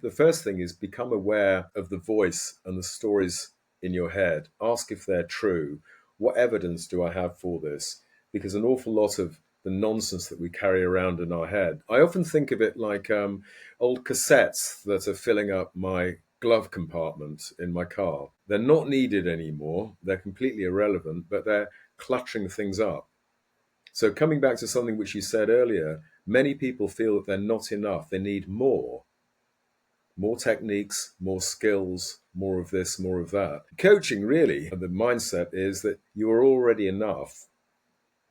The first thing is become aware of the voice and the stories in your head. Ask if they're true. What evidence do I have for this? Because an awful lot of the nonsense that we carry around in our head, I often think of it like old cassettes that are filling up my glove compartment in my car. They're not needed anymore. They're completely irrelevant, but they're cluttering things up. So, coming back to something which you said earlier, many people feel that they're not enough. They need more techniques, more skills, more of this, more of that. Coaching, really, the mindset is that you are already enough,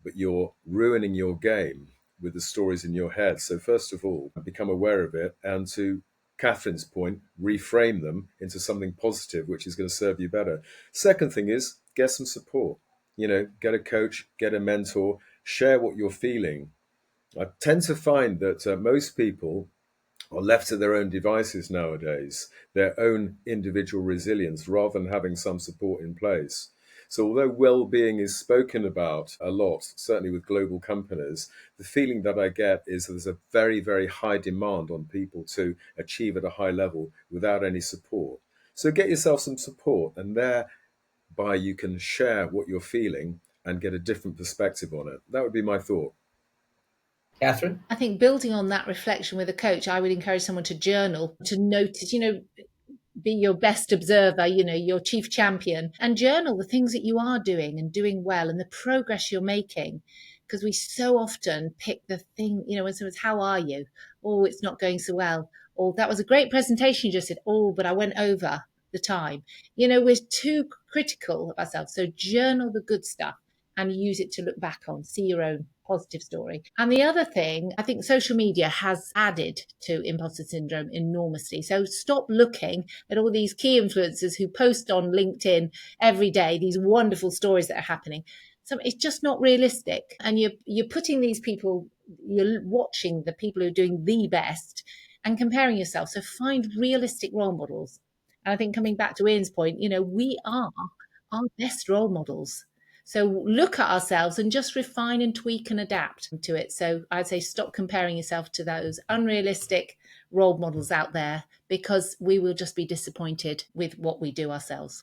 but you're ruining your game with the stories in your head. So, first of all, become aware of it, and to Catherine's point, reframe them into something positive, which is going to serve you better. Second thing is get some support. Get a coach, get a mentor, share what you're feeling. I tend to find that most people are left to their own devices nowadays, their own individual resilience, rather than having some support in place. So, although well-being is spoken about a lot, certainly with global companies, the feeling that I get is that there's a very, very high demand on people to achieve at a high level without any support. So, get yourself some support, and thereby you can share what you're feeling and get a different perspective on it. That would be my thought. Catherine? I think building on that reflection with a coach, I would encourage someone to journal, to notice, be your best observer, your chief champion, and journal the things that you are doing and doing well and the progress you're making. Because we so often pick the thing, when someone's, how are you? Oh, it's not going so well. Or that was a great presentation you just did. Oh, but I went over the time. We're too critical of ourselves. So journal the good stuff and use it to look back on, see your own positive story. And the other thing, I think social media has added to imposter syndrome enormously. So stop looking at all these key influencers who post on LinkedIn every day, these wonderful stories that are happening. So it's just not realistic. And you're putting these people, you're watching the people who are doing the best and comparing yourself. So find realistic role models. And I think coming back to Ian's point, we are our best role models. So look at ourselves and just refine and tweak and adapt to it. So I'd say stop comparing yourself to those unrealistic role models out there, because we will just be disappointed with what we do ourselves.